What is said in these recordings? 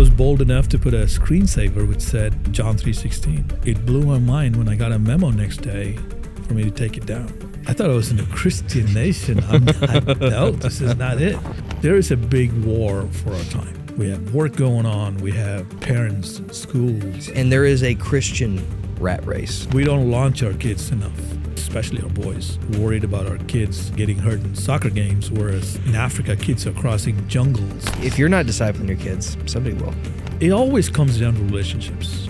was bold enough to put a screensaver which said John 3:16. It blew my mind when I got a memo next day for me to take it down. I thought I was in a Christian nation. No, this is not it. There is a big war for our time. We have work going on. We have parents, schools. And there is a Christian rat race. We don't launch our kids enough, especially our boys. We're worried about our kids getting hurt in soccer games, whereas in Africa, kids are crossing jungles. If you're not discipling your kids, somebody will. It always comes down to relationships.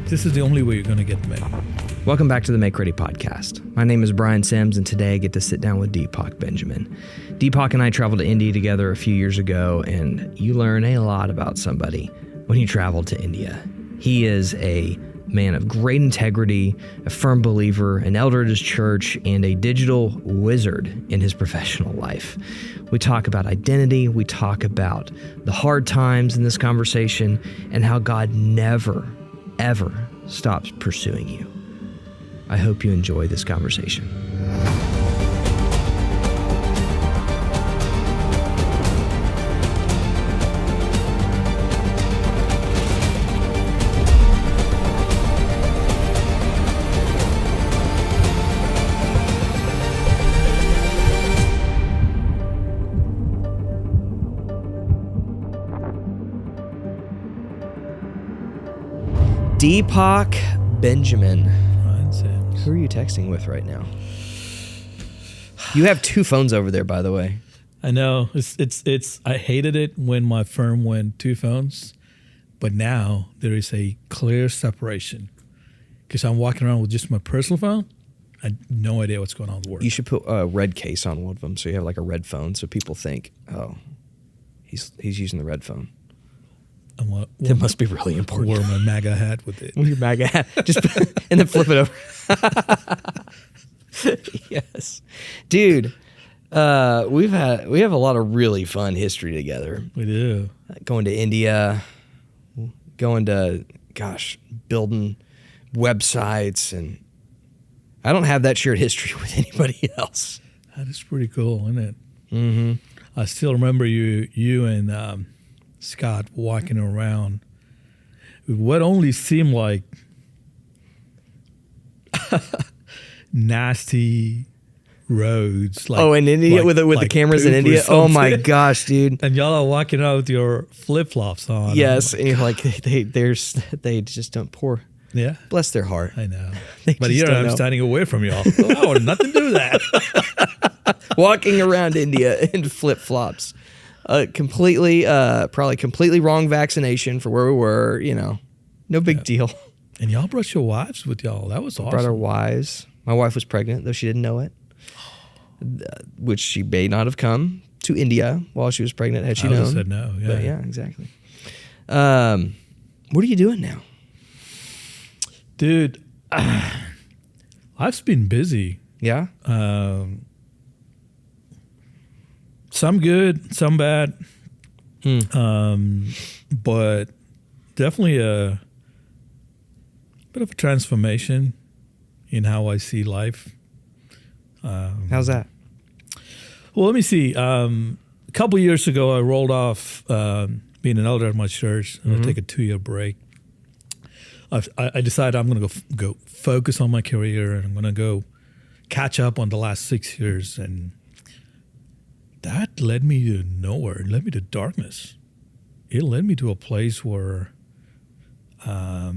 This is the only way you're going to get made. Welcome back to the MakeReady Podcast. My name is Brian Sims, and today I get to sit down with Deepak Benjamin. Deepak and I traveled to India together a few years ago, and you learn a lot about somebody when you travel to India. He is a man of great integrity, a firm believer, an elder at his church, and a digital wizard in his professional life. We talk about identity, we talk about the hard times in this conversation, and how God never, ever stops pursuing you. I hope you enjoy this conversation. Deepak Benjamin. Who are you texting with right now? You have two phones over there, by the way. I know. It's. I hated it when my firm went two phones, but now there is a clear separation because I'm walking around with just my personal phone. I have no idea what's going on with work. You should put a red case on one of them so you have like a red phone so people think, oh, he's using the red phone. That must be really important. Wear my MAGA hat with it. Your MAGA hat. Just and then flip it over. Yes. Dude, we have a lot of really fun history together. We do. Going to India, building websites, and I don't have that shared history with anybody else. That is pretty cool, isn't it? Mm-hmm. I still remember you and Scott walking around with what only seemed like nasty roads. Like, in India with the cameras in India. Oh my gosh, dude! And y'all are walking out with your flip flops on. Yes, and you're like they just don't pour. Yeah, bless their heart. I know, but here I'm standing away from y'all. I want nothing to do with that. Walking around India in flip flops. Completely wrong vaccination for where we were, no big deal. And y'all brought your wives with y'all. That was awesome. Brought our wives. My wife was pregnant, though she didn't know it, which she may not have come to India while she was pregnant had she known. I said no, yeah. But yeah, exactly. What are you doing now? Dude, I've been busy. Yeah? Some good, some bad, but definitely a bit of a transformation in how I see life. How's that? Well, let me see. A couple of years ago, I rolled off being an elder at my church. I'm going to take a 2-year break. I decided I'm going to go focus on my career, and I'm going to go catch up on the last 6 years, and that led me to nowhere. It led me to darkness. It led me to a place where there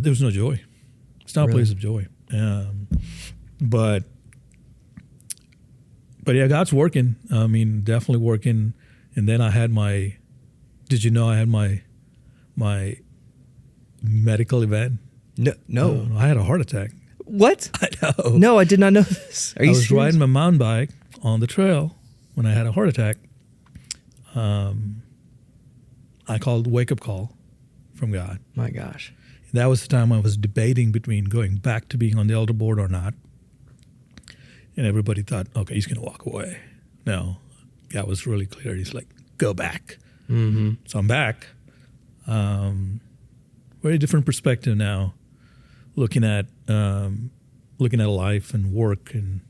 was no joy. It's not a place of joy. But yeah, God's working. I mean, definitely working. And then I had did you know I had my medical event? No. I had a heart attack. What? I know. No, I did not know this. I was riding my mountain bike on the trail when I had a heart attack. I called wake-up call from God. My gosh. That was the time I was debating between going back to being on the elder board or not. And everybody thought, okay, he's going to walk away. No, God was really clear. He's like, go back. Mm-hmm. So I'm back. Very different perspective now, looking at life and work and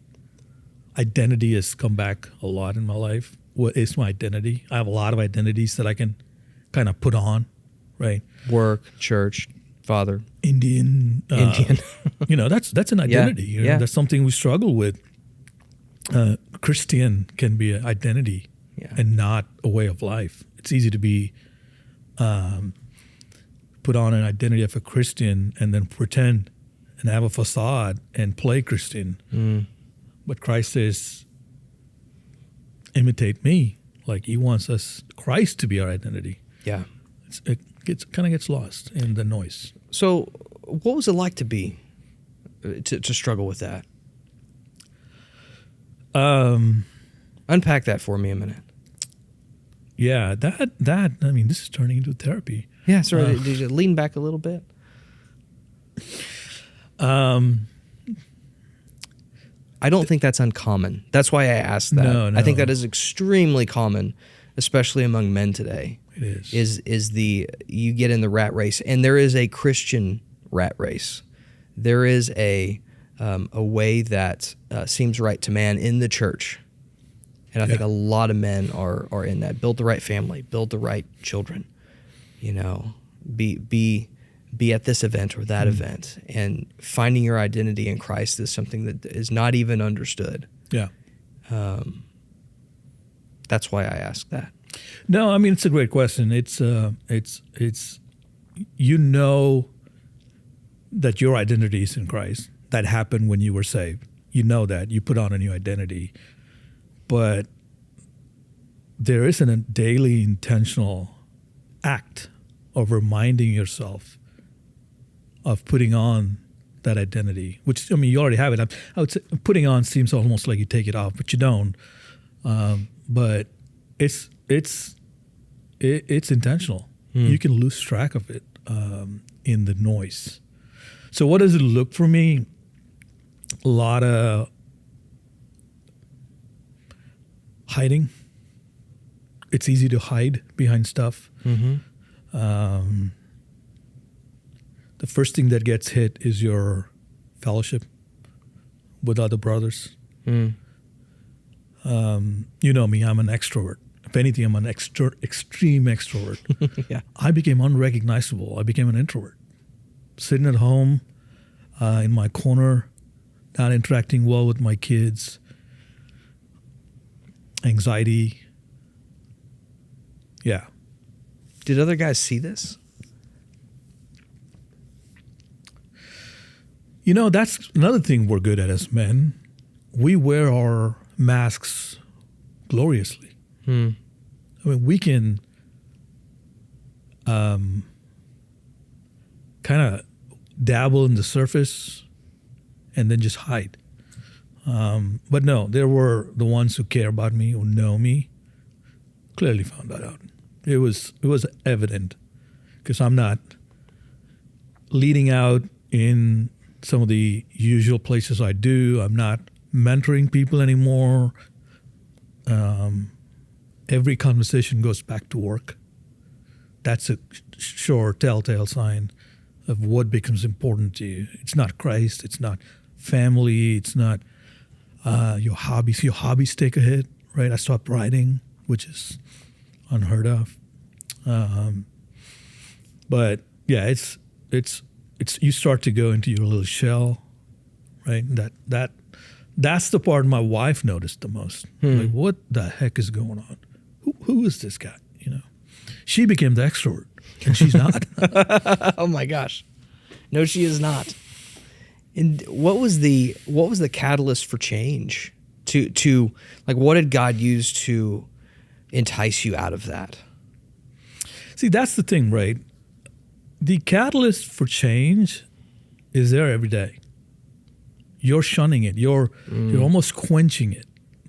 identity has come back a lot in my life. What is my identity? I have a lot of identities that I can kind of put on, right? Work, church, father, Indian. That's an identity. Yeah. That's something we struggle with. Christian can be an identity and not a way of life. It's easy to be put on an identity of a Christian and then pretend and have a facade and play Christian. But Christ says, imitate me. Like he wants Christ to be our identity. Yeah. It kind of gets lost in the noise. So what was it like to be, to struggle with that? Unpack that for me a minute. Yeah, this is turning into therapy. Yeah, sorry, did you lean back a little bit? I don't think that's uncommon. That's why I asked that. No. I think that is extremely common, especially among men today. It is. You get in the rat race, and there is a Christian rat race. There is a way that seems right to man in the church. And I think a lot of men are in that. Build the right family, build the right children, be at this event or that event. And finding your identity in Christ is something that is not even understood. Yeah. That's why I asked that. No, it's a great question. It's that your identity is in Christ. That happened when you were saved. You know that. You put on a new identity. But there isn't a daily intentional act of reminding yourself of putting on that identity, which, you already have it. I would say putting on seems almost like you take it off, but you don't. But it's intentional. You can lose track of it in the noise. So what does it look for me? A lot of hiding. It's easy to hide behind stuff. The first thing that gets hit is your fellowship with other brothers. You know me, I'm an extrovert. If anything, I'm an extreme extrovert. Yeah. I became unrecognizable. I became an introvert. Sitting at home in my corner, not interacting well with my kids, anxiety. Yeah. Did other guys see this? That's another thing we're good at as men. We wear our masks gloriously. We can kind of dabble in the surface and then just hide. But no, there were the ones who care about me, who know me, clearly found that out. It was evident because I'm not leading out in some of the usual places I do. I'm not mentoring people anymore. Every conversation goes back to work. That's a sure telltale sign of what becomes important to you. It's not Christ. It's not family. It's not your hobbies. Your hobbies take a hit, right? I stopped writing, which is unheard of. But yeah, it's you start to go into your little shell, right? That's the part my wife noticed the most. Like, what the heck is going on? Who is this guy? She became the extrovert, and she's not. Oh my gosh, no, she is not. And what was the catalyst for change? To like, what did God use to entice you out of that? See, that's the thing, right? The catalyst for change is there every day. You're shunning it. You're almost quenching it,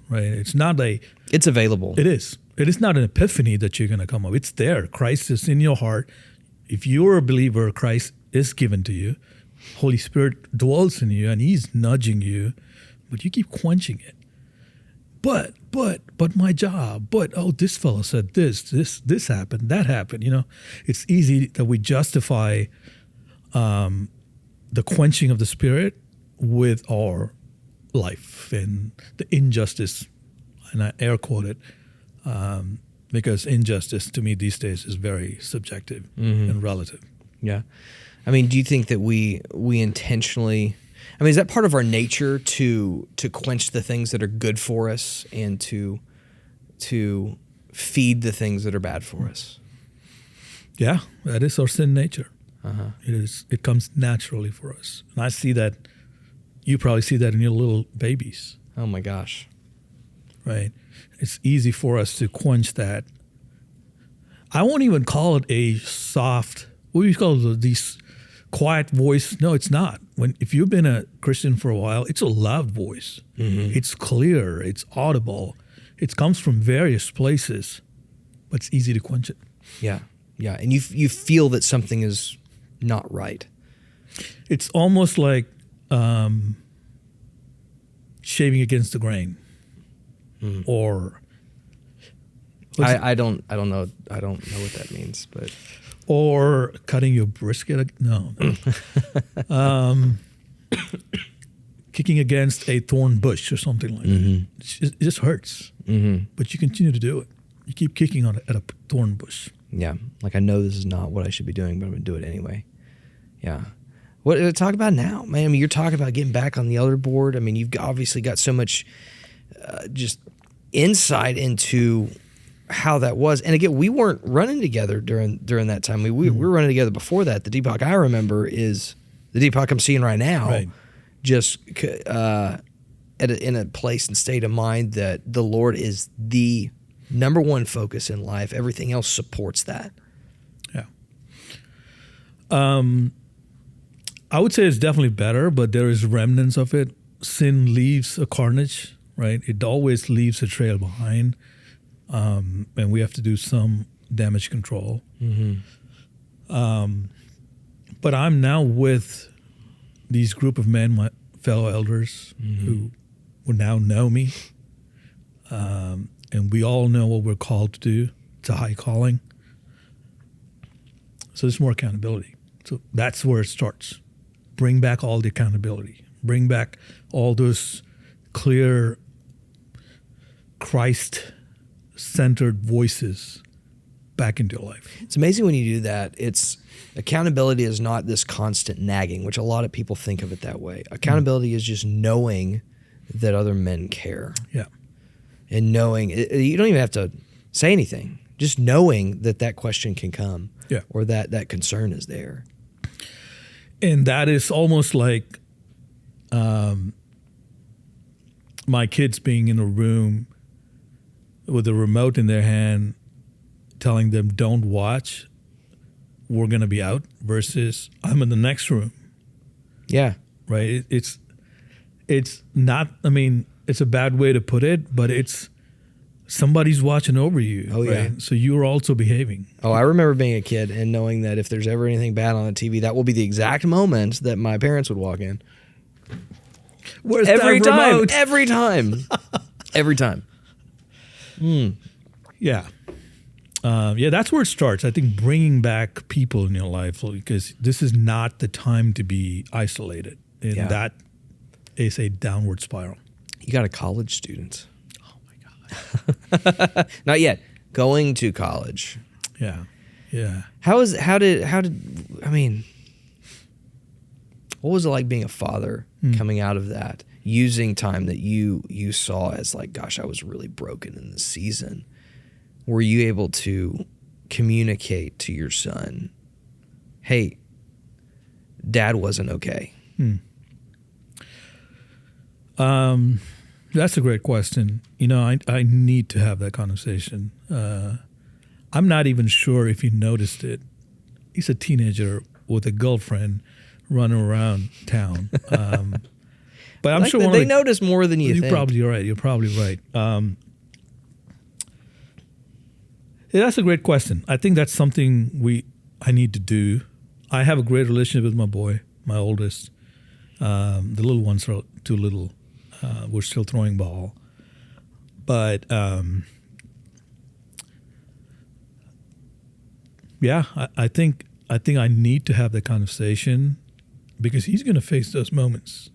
right? It's not it's available. It is. It is not an epiphany that you're going to come up. It's there. Christ is in your heart. If you're a believer, Christ is given to you. Holy Spirit dwells in you, and He's nudging you, but you keep quenching it. But my job. But this fellow said this happened, that happened. It's easy that we justify the quenching of the Spirit with our life and the injustice, and I air quote it, because injustice to me these days is very subjective and relative. Yeah. I mean, do you think that we intentionally, I mean, is that part of our nature to quench the things that are good for us and to feed the things that are bad for us? Yeah, that is our sin nature. It comes naturally for us. And I see that, you probably see that in your little babies. Oh my gosh. Right? It's easy for us to quench that. I won't even call it a soft, what do you call it, these quiet voice? No, it's not. If you've been a Christian for a while, it's a loud voice. It's clear, it's audible. It comes from various places, but it's easy to quench it. Yeah. Yeah. And you feel that something is not right. It's almost like shaving against the grain, or I don't know what that means, but or cutting your brisket. No. Kicking against a thorn bush or something like that. It just hurts, but you continue to do it. You keep kicking on it at a thorn bush. Yeah, like I know this is not what I should be doing, but I'm going to do it anyway. Yeah. What talk about now, man? I mean, you're talking about getting back on the elder board. I mean, you've obviously got so much just insight into how that was. And again, we weren't running together during that time. We were running together before that. The Deepak I remember is the Deepak I'm seeing right now. Right. Just in a place and state of mind that the Lord is the number one focus in life. Everything else supports that. Yeah. I would say it's definitely better, but there is remnants of it. Sin leaves a carnage, right? It always leaves a trail behind, and we have to do some damage control. But I'm now with these group of men, my fellow elders, who now know me, and we all know what we're called to do. It's a high calling. So there's more accountability. So that's where it starts. Bring back all the accountability. Bring back all those clear, Christ-centered voices back into your life. It's amazing when you do that. It's accountability is not this constant nagging, which a lot of people think of it that way. Accountability is just knowing that other men care. Yeah. And knowing, you don't even have to say anything. Just knowing that question can come. Yeah. Or that concern is there. And that is almost like my kids being in a room with a remote in their hand, telling them, don't watch, we're going to be out, versus I'm in the next room. Yeah. Right? It's not, I mean, it's a bad way to put it, but it's somebody's watching over you. Oh, yeah. Right? So you're also behaving. Oh, I remember being a kid and knowing that if there's ever anything bad on the TV, that will be the exact moment that my parents would walk in. Where's every that time? remote? Every time. Every time. Yeah. Yeah, that's where it starts. I think bringing back people in your life, because this is not the time to be isolated. And that is a downward spiral. You got a college student. Oh my God. Not yet. Going to college. Yeah. Yeah. How did I mean, what was it like being a father coming out of that, using time that you saw as like, gosh, I was really broken in this season? Were you able to communicate to your son, hey, dad wasn't okay? That's a great question. You know, I need to have that conversation. I'm not even sure if he noticed it. He's a teenager with a girlfriend running around town. But I'm like sure they notice more than you think. You're probably right. Yeah, that's a great question. I think that's something I need to do. I have a great relationship with my boy, my oldest. The little ones are too little. We're still throwing ball. But yeah, I think I need to have that conversation, because he's going to face those moments.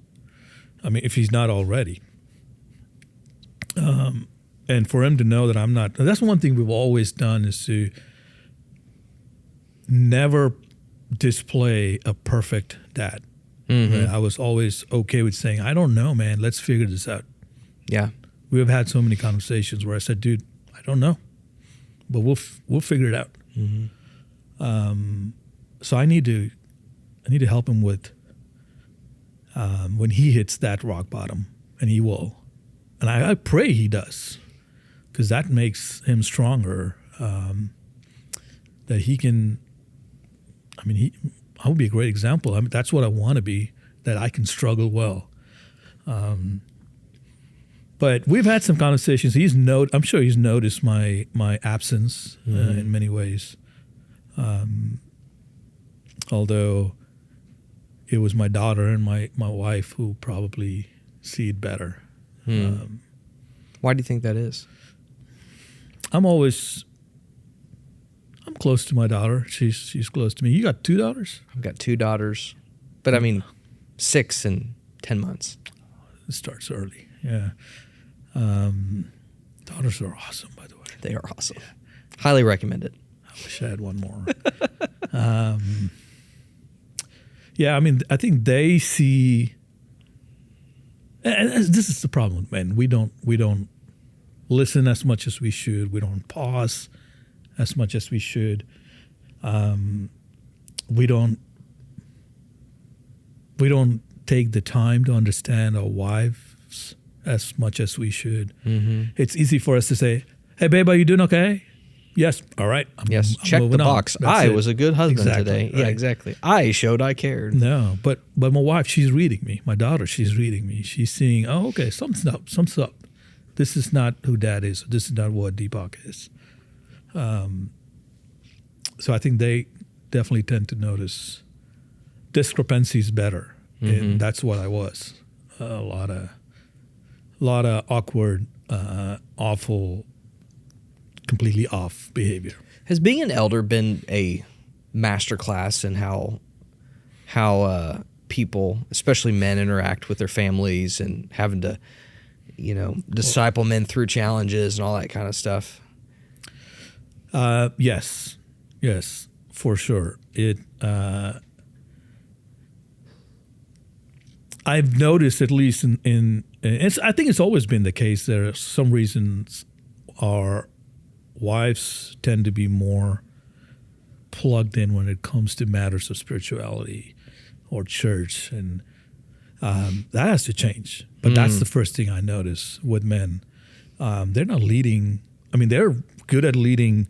I mean, if he's not already. And for him to know that I'm not, that's one thing we've always done, is to never display a perfect dad. Mm-hmm. I was always okay with saying, I don't know, man, let's figure this out. Yeah. We have had so many conversations where I said, dude, I don't know, but we'll figure it out. Mm-hmm. So I need to help him with when he hits that rock bottom, and he will. And I pray he does, because that makes him stronger, that he can, I mean, I would be a great example. I mean, that's what I want to be, that I can struggle well. But we've had some conversations. I'm sure he's noticed my absence in many ways. Although it was my daughter and my wife who probably see it better. Why do you think that is? I'm close to my daughter. She's close to me. You got 2 daughters? I've got 2 daughters, but I mean 6 and 10 months. It starts early. Yeah. Daughters are awesome, by the way. They are awesome. Yeah. Highly recommend it. I wish I had one more. Yeah, I mean, I think they see, and this is the problem with men. We don't listen as much as we should. We don't pause as much as we should. We don't take the time to understand our wives as much as we should. Mm-hmm. It's easy for us to say, "Hey, babe, are you doing okay?" Yes. All right. I'm check the box. I was a good husband today. Right. Yeah, exactly. I showed I cared. No, but my wife, she's reading me. My daughter, she's reading me. She's seeing, oh, okay, something's up. This is not who dad is. This is not what Deepak is. So I think they definitely tend to notice discrepancies better. Mm-hmm. And that's what I was. A lot of awkward, awful, completely off behavior. Has being an elder been a masterclass in how people, especially men, interact with their families and having to, disciple men through challenges and all that kind of stuff? Yes, for sure. I've noticed, at least in I think it's always been the case. There are some reasons our wives tend to be more plugged in when it comes to matters of spirituality or church, and that has to change. But that's the first thing I notice with men. They're not leading. I mean, they're good at leading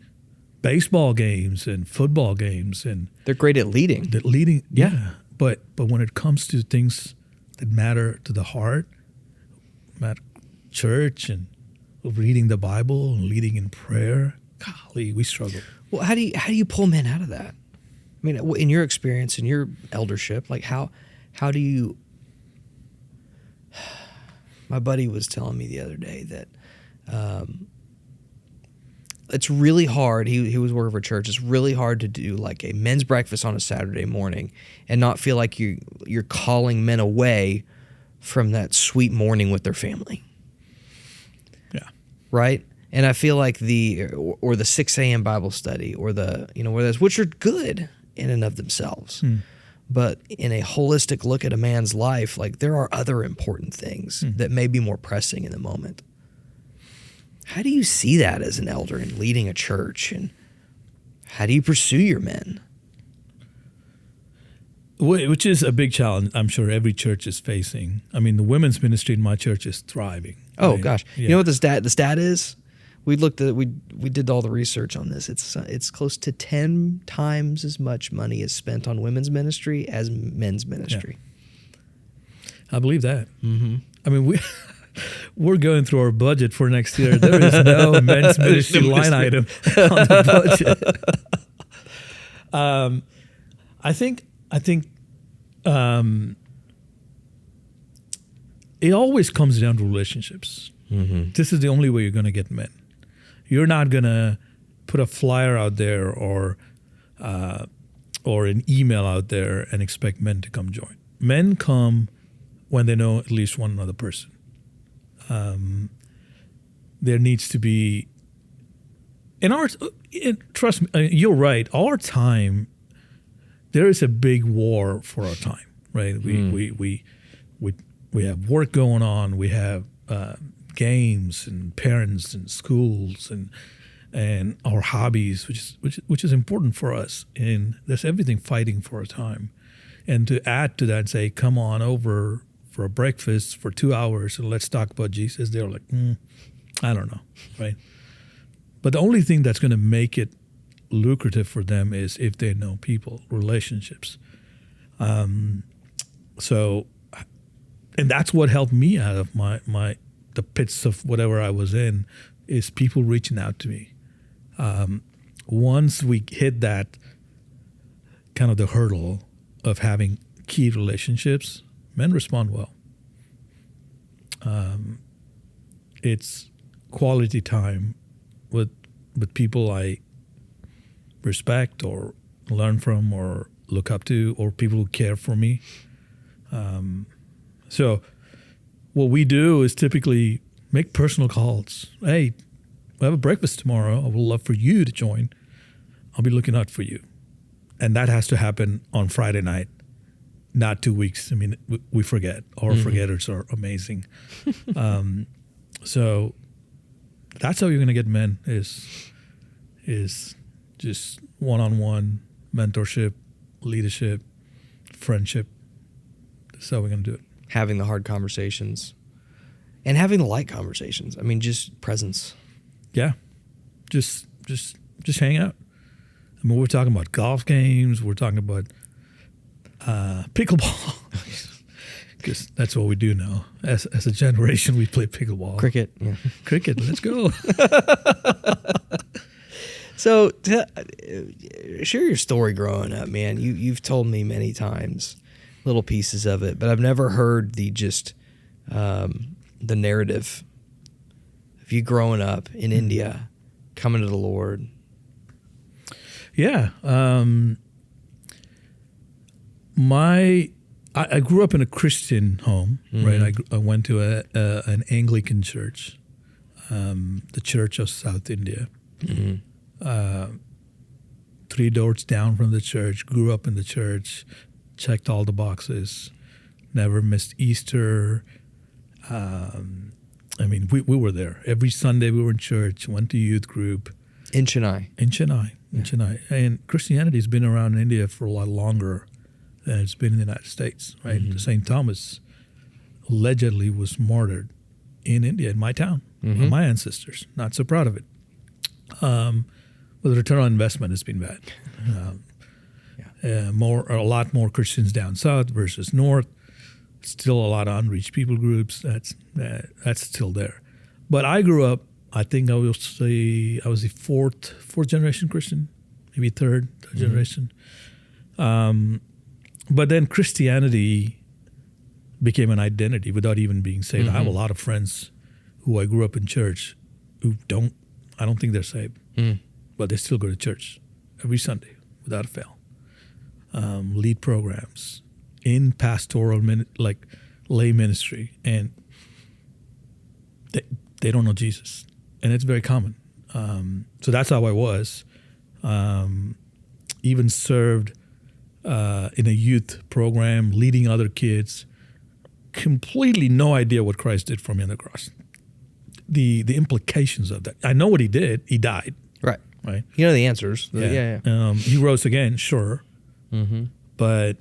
baseball games and football games, and they're great at leading. Yeah. But when it comes to things that matter to the heart, matter church and reading the Bible and leading in prayer, golly, we struggle. Well, how do you pull men out of that? I mean, in your experience, in your eldership, like how do you? My buddy was telling me the other day that it's really hard. He was working for church. It's really hard to do like a men's breakfast on a Saturday morning and not feel like you're calling men away from that sweet morning with their family. Yeah. Right? And I feel like the 6 a.m. Bible study or which are good in and of themselves. But in a holistic look at a man's life, like there are other important things that may be more pressing in the moment. How do you see that as an elder and leading a church? And how do you pursue your men? Which is a big challenge I'm sure every church is facing. I mean, the women's ministry in my church is thriving. Oh, gosh. Yeah. You know what the stat is? We did all the research on this. It's close to 10 times as much money is spent on women's ministry as men's ministry. Yeah. I believe that. Mm-hmm. I mean, we're going through our budget for next year. There is no men's ministry line item on the budget. I think it always comes down to relationships. Mm-hmm. This is the only way you're going to get men. You're not going to put a flyer out there or an email out there and expect men to come join. Men come when they know at least one other person. There needs to be, trust me, you're right. Our time, there is a big war for our time, right? We have work going on. We have games and parents and schools and our hobbies, which is important for us. And there's everything fighting for our time. And to add to that and say, come on over for a breakfast for 2 hours and let's talk about Jesus, they're like, I don't know, right? But the only thing that's going to make it lucrative for them is if they know people, relationships. And that's what helped me out of the pits of whatever I was in, is people reaching out to me. Once we hit that kind of the hurdle of having key relationships, men respond well. It's quality time with people I respect or learn from or look up to, or people who care for me. So what we do is typically make personal calls. Hey, we have a breakfast tomorrow. I would love for you to join. I'll be looking out for you. And that has to happen on Friday night, not 2 weeks. I mean, we forget. Our forgetters are amazing. So that's how you're going to get men is just one-on-one mentorship, leadership, friendship. That's how we're going to do it. Having the hard conversations and having the light conversations. I mean, just presence. Yeah. Just hang out. I mean, we're talking about golf games. We're talking about pickleball. Because that's what we do now. As a generation, we play pickleball. Cricket. Yeah. Cricket, let's go. So, share your story growing up, man. You've told me many times little pieces of it, but I've never heard the narrative of you growing up in India, coming to the Lord. Yeah. I grew up in a Christian home, right? I went to an Anglican church, the Church of South India. 3 doors down from the church, grew up in the church, checked all the boxes, never missed Easter. I mean, we were there. Every Sunday we were in church, went to youth group. In Chennai. In Chennai. And Christianity has been around in India for a lot longer than it's been in the United States, right? St. Thomas allegedly was martyred in India, in my town, by my ancestors. Not so proud of it. But the return on investment has been bad. A lot more Christians down south versus north. Still a lot of unreached people groups. That's still there. But I grew up, I think I will say I was the fourth generation Christian, maybe third generation. But then Christianity became an identity without even being saved. I have a lot of friends who I grew up in church who I don't think they're saved, but they still go to church every Sunday without a fail. Lead programs in pastoral, lay ministry, and they don't know Jesus. And it's very common. So that's how I was. Even served in a youth program, leading other kids. Completely no idea what Christ did for me on the cross. The implications of that. I know what he did. He died. Right. You know the answers. Yeah. He rose again, sure. But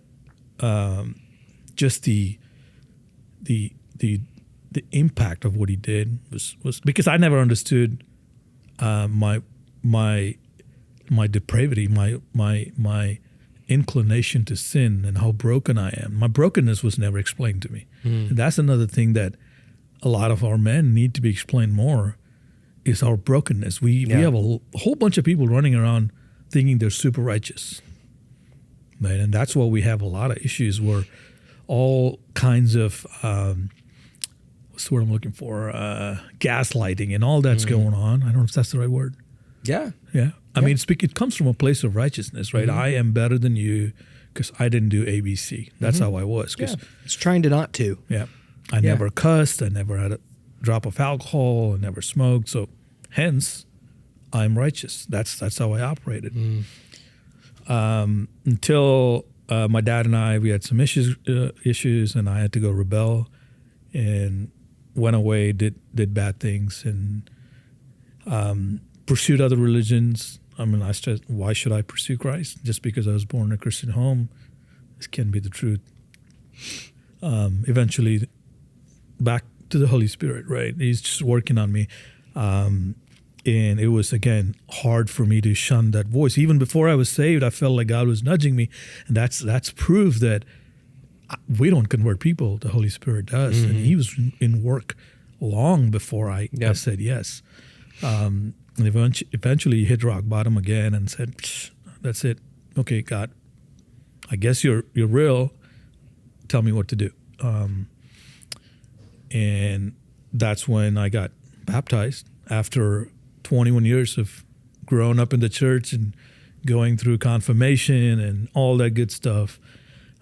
just the impact of what he did was because I never understood my depravity, my inclination to sin, and how broken I am. My brokenness was never explained to me. And that's another thing that a lot of our men need to be explained more, is our brokenness. We have a whole bunch of people running around thinking they're super righteous, right? And that's why we have a lot of issues where all kinds of what's the word I'm looking for? Gaslighting and all that's going on. I don't know if that's the right word. Yeah. Yeah. I mean, it comes from a place of righteousness, right? I am better than you because I didn't do ABC. That's how I was. It's trying to not to. Yeah. I never cussed. I never had a drop of alcohol. I never smoked. So hence, I'm righteous. That's how I operated. Until my dad and we had some issues, and I had to go rebel and went away, did bad things, and pursued other religions. I mean, I said, why should I pursue Christ? Just because I was born in a Christian home? This can't be the truth. Eventually, back to the Holy Spirit, right? He's just working on me. And it was, again, hard for me to shun that voice. Even before I was saved, I felt like God was nudging me. And that's proof that we don't convert people. The Holy Spirit does. And he was in work long before I said yes. And eventually hit rock bottom again and said, that's it. Okay, God, I guess you're real. Tell me what to do. And that's when I got baptized after 21 years of growing up in the church and going through confirmation and all that good stuff.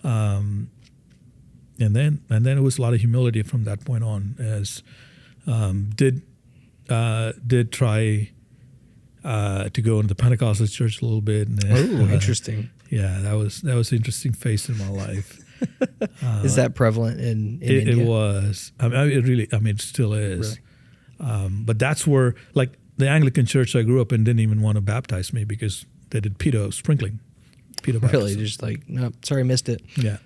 And then it was a lot of humility from that point on, as did try to go into the Pentecostal church a little bit. Oh, interesting. Yeah, that was an interesting phase in my life. Is that prevalent in India? India? It was. It still is. Really? But that's where, like, the Anglican church I grew up in didn't even want to baptize me because they did pedo baptism. Really? Just like, no, sorry, missed it. Yeah.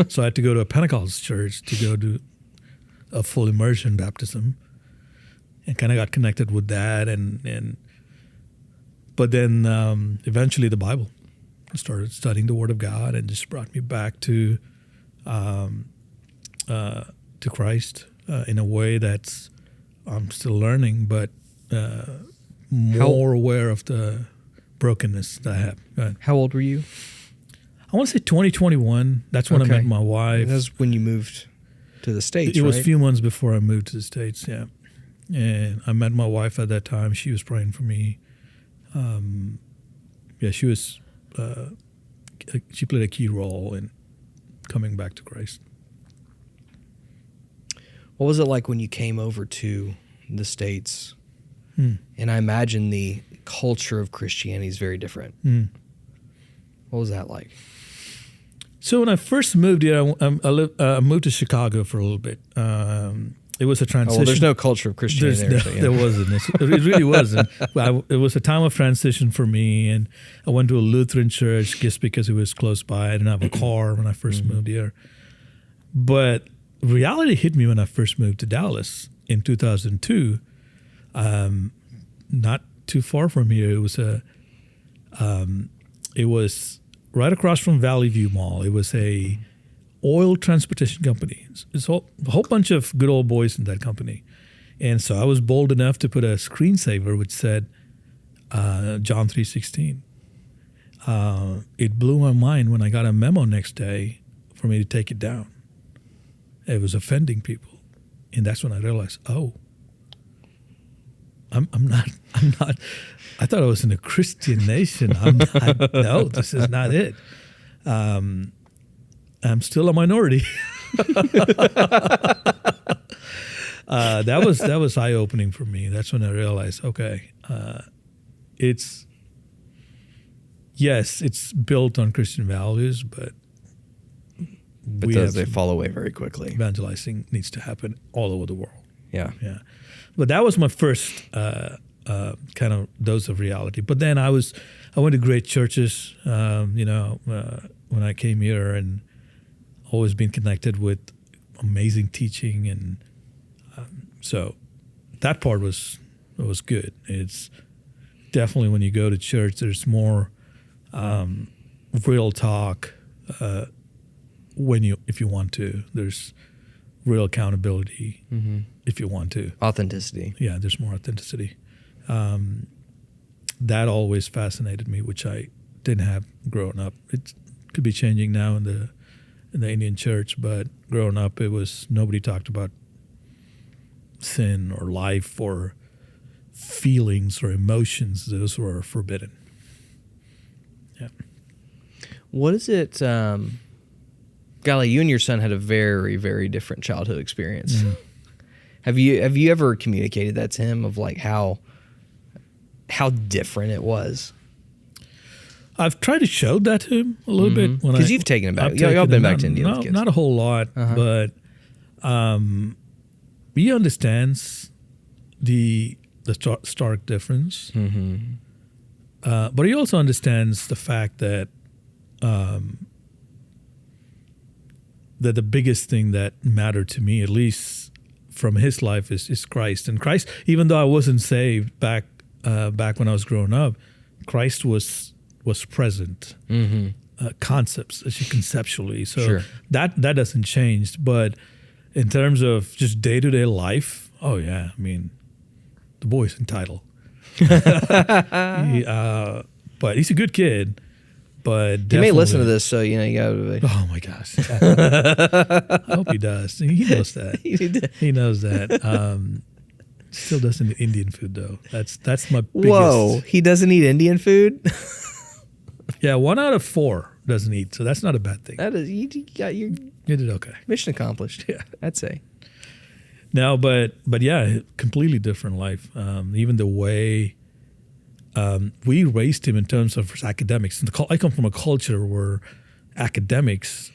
So I had to go to a Pentecostal church to go do a full immersion baptism, and kind of got connected with that. But then eventually the Bible. I started studying the Word of God, and just brought me back to Christ in a way that's I'm still learning, but more aware of the brokenness that I have. Go ahead. How old were you? I want to say 2021. That's when I met my wife. That's when you moved to the States, It was a few months before I moved to the States, yeah. And I met my wife at that time. She was praying for me. She was... she played a key role in coming back to Christ. What was it like when you came over to the States? And I imagine the culture of Christianity is very different. What was that like? So when I first moved here, I moved to Chicago for a little bit. It was a transition. There's no culture of Christianity there wasn't. It really wasn't. It was a time of transition for me, and I went to a Lutheran church just because it was close by. I didn't have a car when I first moved here. But reality hit me when I first moved to Dallas in 2002. Not too far from here. It was right across from Valley View Mall. It was a oil transportation company. It's a whole bunch of good old boys in that company. And so I was bold enough to put a screensaver which said John 3:16. It blew my mind when I got a memo next day for me to take it down. It was offending people. And that's when I realized, I'm not, I thought I was in a Christian nation. No, this is not it. I'm still a minority. That was eye-opening for me. That's when I realized, it's built on Christian values, but they fall away very quickly. Evangelizing needs to happen all over the world. Yeah. But that was my first kind of dose of reality. But then I went to great churches, when I came here, and always been connected with amazing teaching, and so that part was good. It's definitely when you go to church, there's more real talk. If you want to, there's real accountability. If you want to, authenticity. Yeah, there's more authenticity. That always fascinated me, which I didn't have growing up. It could be changing now in the Indian church, but growing up, it was nobody talked about sin or life or feelings or emotions, those were forbidden. Yeah. What is it? Golly, you and your son had a very, very different childhood experience. Mm-hmm. Have you ever communicated that to him of like how different it was? I've tried to show that to him a little bit. Because you've taken him back. Y'all been back to India with kids. Not a whole lot, but he understands the stark difference. But he also understands the fact that that the biggest thing that mattered to me, at least from his life, is Christ. And Christ, even though I wasn't saved back when I was growing up, Christ was present. Concepts, conceptually. So sure. that doesn't change. But in terms of just day-to-day life, oh yeah, I mean, the boy's entitled. But he's a good kid. But he may listen to this, so you gotta. Oh my gosh! I hope he does. He knows that. He knows that. Still doesn't eat Indian food though. That's my biggest. Whoa! He doesn't eat Indian food. Yeah, 1 out of 4 doesn't eat, so that's not a bad thing. That is, you got your. You did okay. Mission accomplished. Yeah, I'd say. No, but yeah, completely different life. Even the way we raised him in terms of his academics. I come from a culture where academics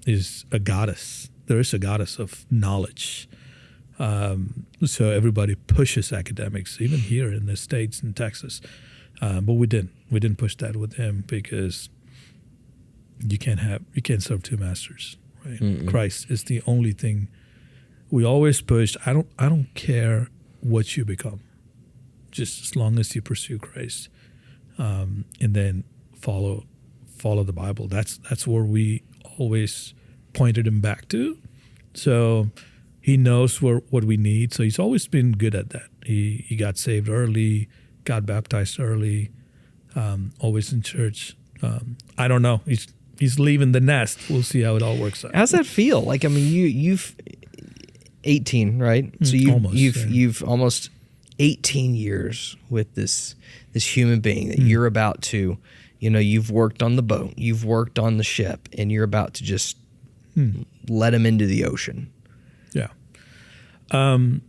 is a goddess. There is a goddess of knowledge. So everybody pushes academics, even here in the States and Texas. But we didn't push that with him because you can't serve two masters. Right? Mm-mm. Christ is the only thing we always pushed. I don't care what you become, just as long as you pursue Christ, and then follow the Bible. That's where we always pointed him back to. So he knows what we need. So he's always been good at that. He got saved early, got baptized early, always in church. I don't know. He's leaving the nest. We'll see how it all works out. How's that feel? Like, I mean, you've 18, right? So you've almost 18 years with this human being that you're about to, you've worked on the boat, you've worked on the ship, and you're about to just let him into the ocean. Yeah. I mean,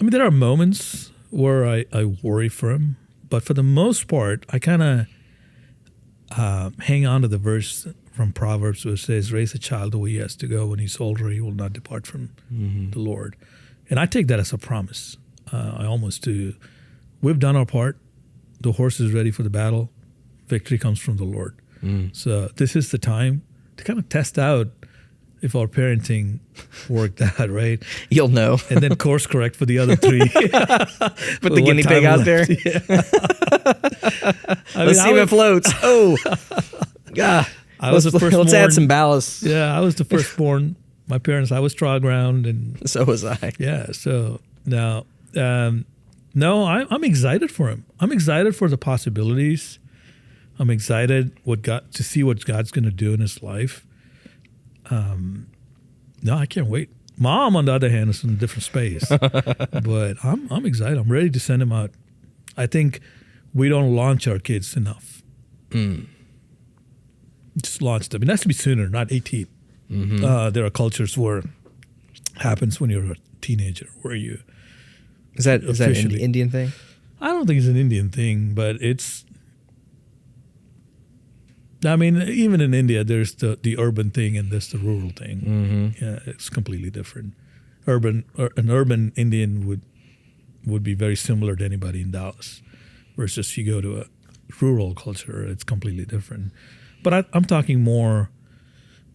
there are moments where I worry for him, but for the most part, I kind of hang on to the verse from Proverbs where it says, raise a child the way he has to go. When he's older, he will not depart from the Lord. And I take that as a promise. I almost do. We've done our part. The horse is ready for the battle. Victory comes from the Lord. So this is the time to kind of test out if our parenting worked out, right? You'll know. And then course correct for the other 3. Put the guinea pig out there. Yeah. Let's see if it floats. Oh, God. Let's add some ballast. Yeah, I was the firstborn. My parents, I was trial ground. And so was I. Yeah, so now, I'm excited for him. I'm excited for the possibilities. I'm excited to see what God's going to do in his life. No, I can't wait. Mom, on the other hand, is in a different space. But I'm excited. I'm ready to send him out. I think we don't launch our kids enough. Just launch them. It has to be sooner, not 18. There are cultures where it happens when you're a teenager, where you... Is that an Indian thing? I don't think it's an Indian thing, but it's... I mean, even in India, there's the urban thing and there's the rural thing. Yeah, it's completely different. An urban Indian would be very similar to anybody in Dallas, versus you go to a rural culture, it's completely different. But I'm talking more,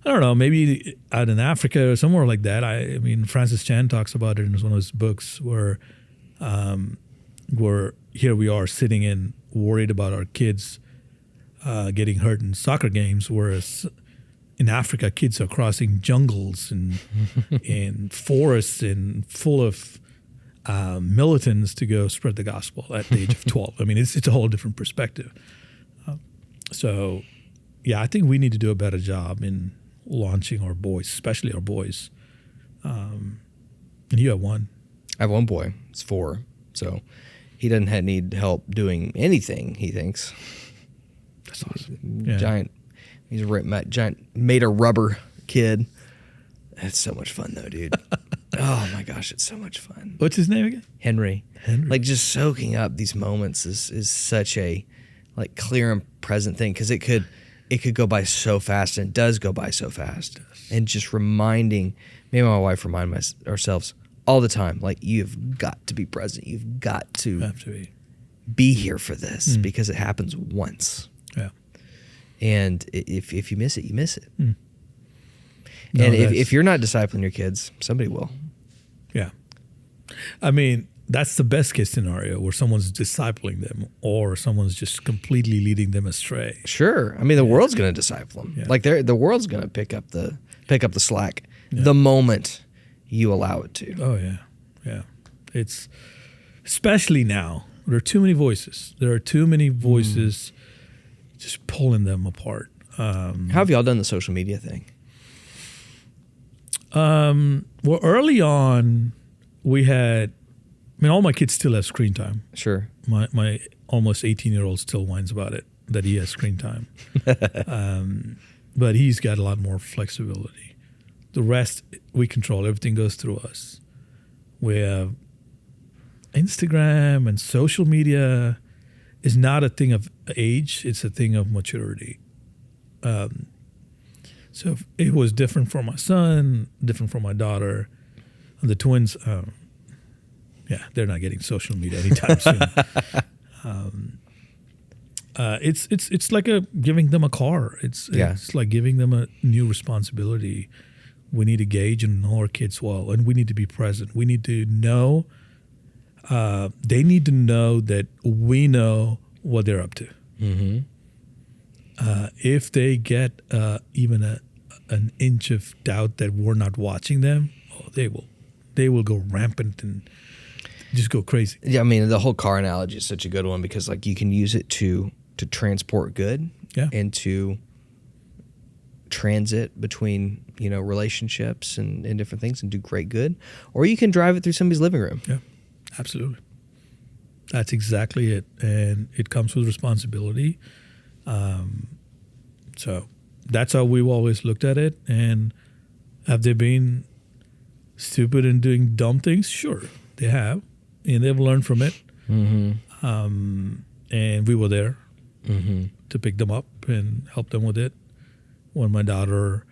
I don't know, maybe out in Africa or somewhere like that. I mean, Francis Chan talks about it in one of his books where here we are sitting in worried about our kids getting hurt in soccer games, whereas in Africa, kids are crossing jungles and forests and full of militants to go spread the gospel at the age of 12. I mean, it's a whole different perspective. So, yeah, I think we need to do a better job in launching our boys, especially our boys. And you have one. I have one boy. It's 4, so he doesn't need help doing anything. He thinks. That's awesome. Yeah. Giant. He's a giant made of rubber kid. It's so much fun though, dude. Oh my gosh, it's so much fun. What's his name again? Henry. Like just soaking up these moments is such a like clear and present thing, because it could go by so fast, and it does go by so fast. And just reminding me and my wife remind ourselves all the time, like, you've got to be present. You've got to be here for this, because it happens once. Yeah. And if you miss it, you miss it. No, and if you're not discipling your kids, somebody will. Yeah. I mean, that's the best case scenario, where someone's discipling them or someone's just completely leading them astray. Sure. I mean, the world's going to disciple them. Yeah. Like the world's going to pick up the slack the moment you allow it to. Oh, yeah. Yeah. It's especially now. There are too many voices. Just pulling them apart. How have y'all done the social media thing? Well, early on, we had, all my kids still have screen time. Sure. My almost 18-year-old still whines about it, that he has screen time. But he's got a lot more flexibility. The rest, we control. Everything goes through us. We have Instagram, and social media is not a thing of age. It's a thing of maturity. So it was different for my son, different for my daughter. And the twins, they're not getting social media anytime soon. It's like giving them a car. It's like giving them a new responsibility. We need to gauge and know our kids well, and we need to be present. We need to know. They need to know that we know what they're up to. Mm-hmm. If they get even an inch of doubt that we're not watching them, they will go rampant and just go crazy. Yeah, I mean, the whole car analogy is such a good one, because like you can use it to transport good and to transit between relationships and different things and do great good, or you can drive it through somebody's living room. Yeah, absolutely. That's exactly it, and it comes with responsibility. So that's how we've always looked at it. And have they been stupid and doing dumb things? Sure, they have, and they've learned from it. Mm-hmm. And we were there to pick them up and help them with it. When my daughter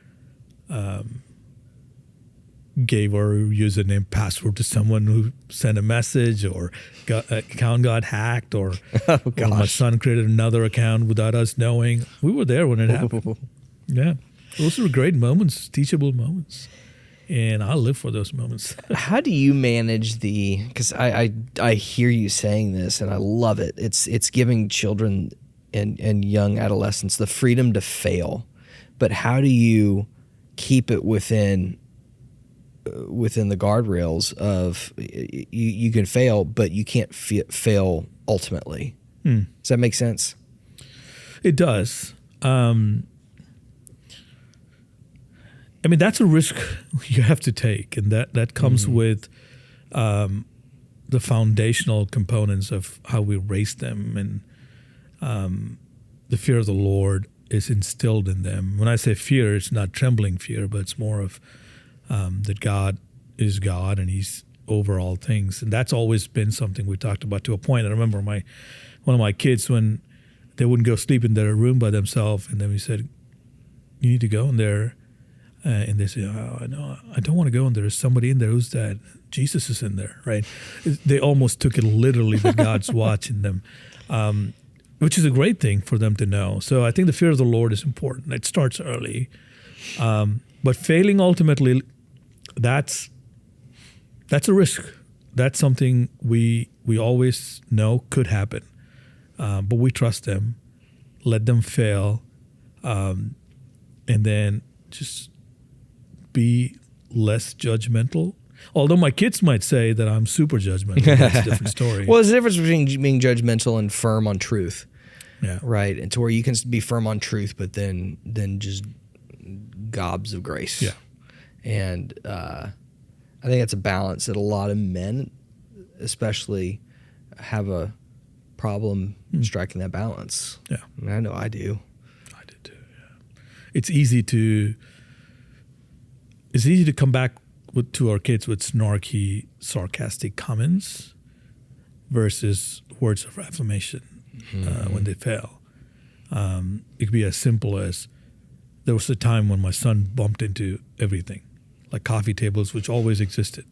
gave her username password to someone who sent a message, or account got hacked, or my son created another account without us knowing. We were there when it happened. Yeah. Those were great moments, teachable moments. And I live for those moments. How do you manage because I hear you saying this and I love it. It's giving children and young adolescents the freedom to fail. But how do you keep it within the guardrails of you can fail, but you can't fail ultimately? Does that make sense? It does. That's a risk you have to take, and that comes with the foundational components of how we raise them, and the fear of the Lord is instilled in them. When I say fear, it's not trembling fear, but it's more of that God is God and He's over all things, and that's always been something we talked about to a point. I remember one of my kids, when they wouldn't go sleep in their room by themselves, and then we said, "You need to go in there." And they say, "Oh, no, I don't want to go in there. There's somebody in there who's dead. Jesus is in there," right? They almost took it literally that God's watching them, which is a great thing for them to know. So I think the fear of the Lord is important. It starts early. But failing ultimately, that's a risk. That's something we always know could happen. But we trust them, let them fail, and then just be less judgmental. Although my kids might say that I'm super judgmental. That's a different story. Well, there's a difference between being judgmental and firm on truth. Yeah. Right. And to where you can be firm on truth, but then just gobs of grace. Yeah. And I think that's a balance that a lot of men especially have a problem striking that balance. Yeah. I mean, I know I do. I did too, yeah. It's easy to come back to our kids with snarky, sarcastic comments versus words of affirmation when they fail. It could be as simple as, there was a time when my son bumped into everything, like coffee tables, which always existed.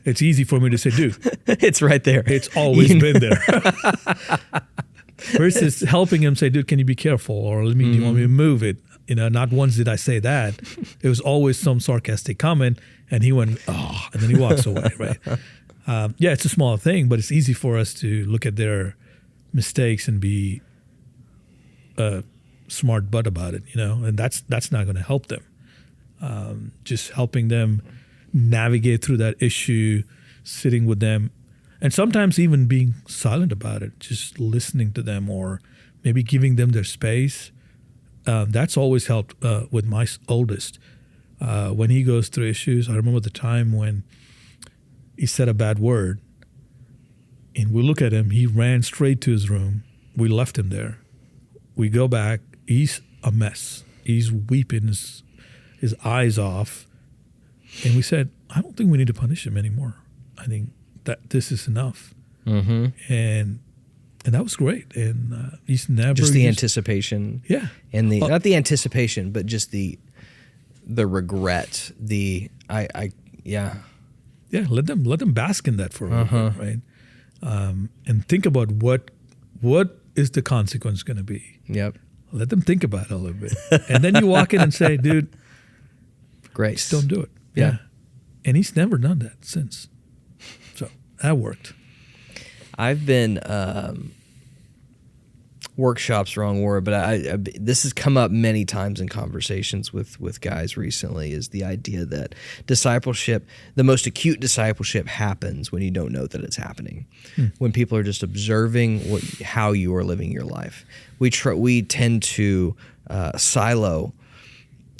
It's easy for me to say, dude, it's right there. It's always been there. Versus helping him say, dude, can you be careful? Or do you want me to move it? Not once did I say that. It was always some sarcastic comment, and he went, oh, and then he walks away, right? Yeah, it's a small thing, but it's easy for us to look at their mistakes and be a smart butt about it, and that's not going to help them. Just helping them navigate through that issue, sitting with them, and sometimes even being silent about it, just listening to them, or maybe giving them their space. That's always helped with my oldest. When he goes through issues, I remember the time when he said a bad word, and we look at him, he ran straight to his room. We left him there. We go back, he's a mess. He's weeping his eyes off. And we said, I don't think we need to punish him anymore. I think that this is enough. Mm-hmm. And that was great. And he's never just the anticipation. Yeah. And not the anticipation, but just the regret. Yeah. Let them bask in that for a little bit, right? And think about what is the consequence going to be. Yep. Let them think about it a little bit. And then you walk in and say, dude, grace. Just don't do it. Yeah. And he's never done that since. So that worked. I've been workshops, wrong word, but I this has come up many times in conversations with guys recently, is the idea that discipleship, the most acute discipleship, happens when you don't know that it's happening. When people are just observing how you are living your life. We tend to silo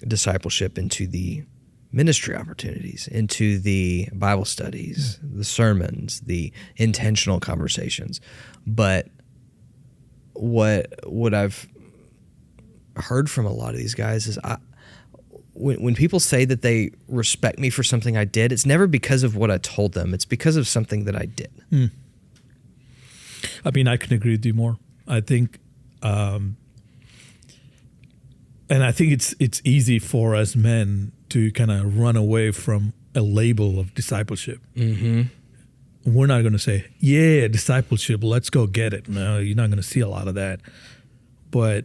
discipleship into the ministry opportunities, into the Bible studies, the sermons, the intentional conversations. But what I've heard from a lot of these guys is when people say that they respect me for something I did, it's never because of what I told them. It's because of something that I did. I mean, I can agree with you more. I think, and I think it's easy for us men to kind of run away from a label of discipleship. Mm-hmm. We're not going to say, yeah, discipleship, let's go get it. No, you're not going to see a lot of that. But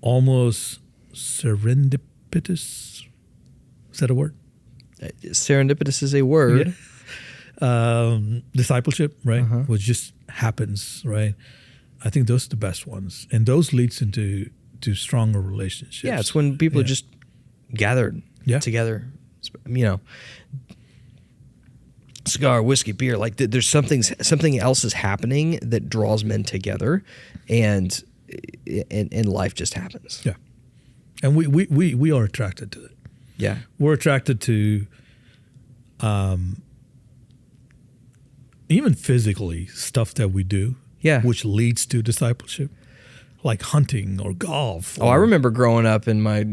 almost serendipitous, is that a word? Serendipitous is a word. Yeah. Discipleship, right? Which just happens, right? I think those are the best ones. And those leads into stronger relationships. Yeah, it's when people are just gathered together, cigar, whiskey, beer, like there's something else is happening that draws men together, and life just happens. Yeah. And we are attracted to it. Yeah. We're attracted to even physically stuff that we do, which leads to discipleship, like hunting or golf. I remember growing up in my,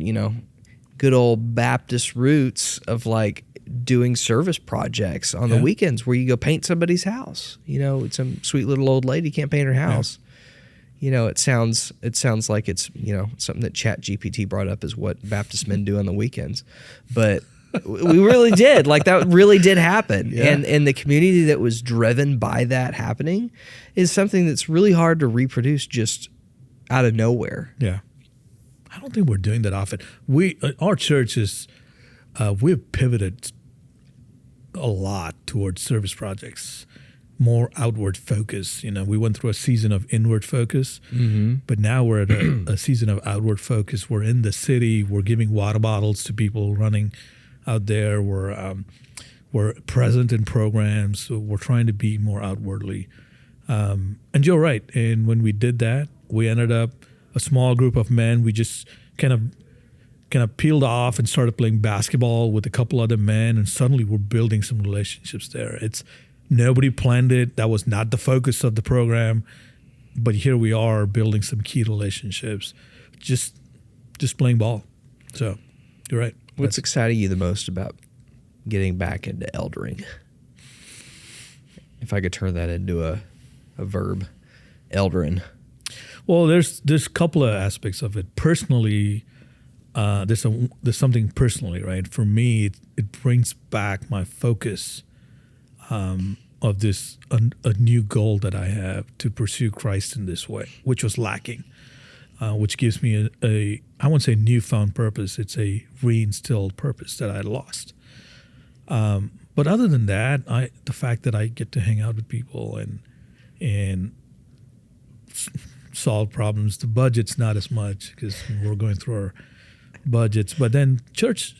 good old Baptist roots of like doing service projects on the weekends where you go paint somebody's house. Some sweet little old lady can't paint her house. Yeah. It sounds like it's, something that ChatGPT brought up is what Baptist men do on the weekends. But we really did. Like, that really did happen. Yeah. And the community that was driven by that happening is something that's really hard to reproduce just out of nowhere. Yeah. I don't think we're doing that often. Our church is, we've pivoted a lot towards service projects, more outward focus. We went through a season of inward focus, but now we're at a season of outward focus. We're in the city. We're giving water bottles to people running out there. We're present in programs. So we're trying to be more outwardly. And you're right. And when we did that, we ended up a small group of men. We just kind of peeled off and started playing basketball with a couple other men, and suddenly we're building some relationships there. Nobody planned it. That was not the focus of the program. But here we are building some key relationships, just playing ball. So you're right. What's exciting you the most about getting back into eldering? If I could turn that into a verb, eldering. Well, there's a couple of aspects of it. Personally, there's something personally, right? For me, it brings back my focus of this a new goal that I have to pursue Christ in this way, which was lacking, which gives me a I won't say newfound purpose. It's a reinstilled purpose that I lost. But other than that, the fact that I get to hang out with people and solve problems. The budget's not as much because we're going through our budgets. But then church,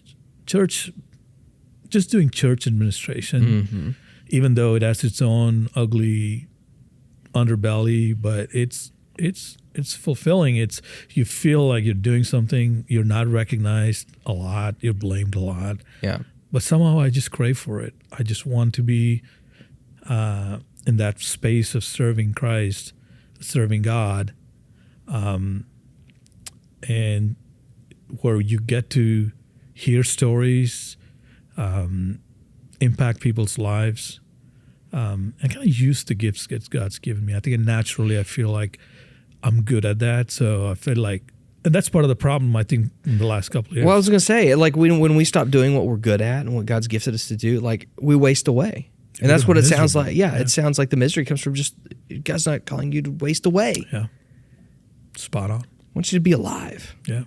just doing church administration, even though it has its own ugly underbelly, but it's fulfilling. You feel like you're doing something. You're not recognized a lot. You're blamed a lot. Yeah. But somehow I just crave for it. I just want to be in that space of serving Christ, serving God, and where you get to hear stories, impact people's lives, and kind of use the gifts that God's given me. I think naturally I feel like I'm good at that. So I feel like, and that's part of the problem, I think, in the last couple of years. Well, I was going to say, like, when we stop doing what we're good at and what God's gifted us to do, like, we waste away. And that's what it sounds like. Yeah, it sounds like the misery comes from just, God's not calling you to waste away. Yeah. Spot on. I want you to be alive. Yeah.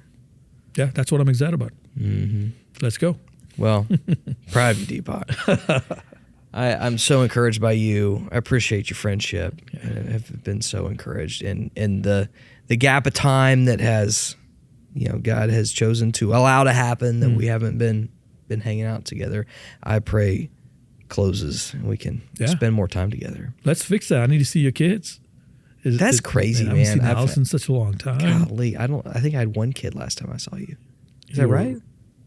Yeah, that's what I'm excited about. Mm-hmm. Let's go. Well, proud of you, Deepak. I'm so encouraged by you. I appreciate your friendship. Yeah. I have been so encouraged. And the gap of time that has, God has chosen to allow to happen, that we haven't been hanging out together, I pray closes and we can spend more time together. Let's fix that. I need to see your kids. That's crazy, man. I haven't seen the house in such a long time. Golly, I think I had one kid last time I saw you. Is that right?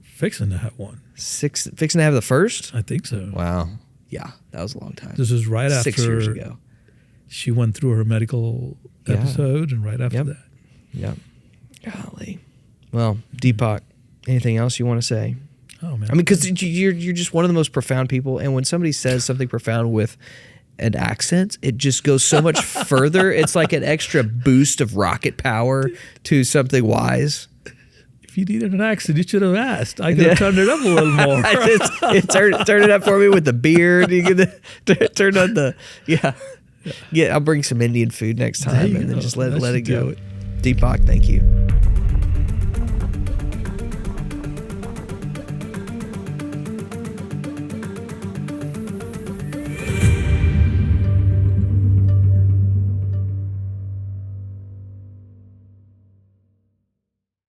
Fixing to have one. Fixing to have the first? I think so. Wow. Yeah, that was a long time. This was right after 6 years ago. She went through her medical episode, and right after that. Yep. Golly. Well, Deepak, anything else you want to say? Oh, man. I mean, because you're just one of the most profound people, and when somebody says something profound with an accent, it just goes so much further. It's like an extra boost of rocket power to something wise. If you needed an accent, you should have asked. I could have turned it up a little more. Turn it up for me with the beard. You could turn on the yeah. I'll bring some Indian food next time, and then just let it go. Deepak, thank you.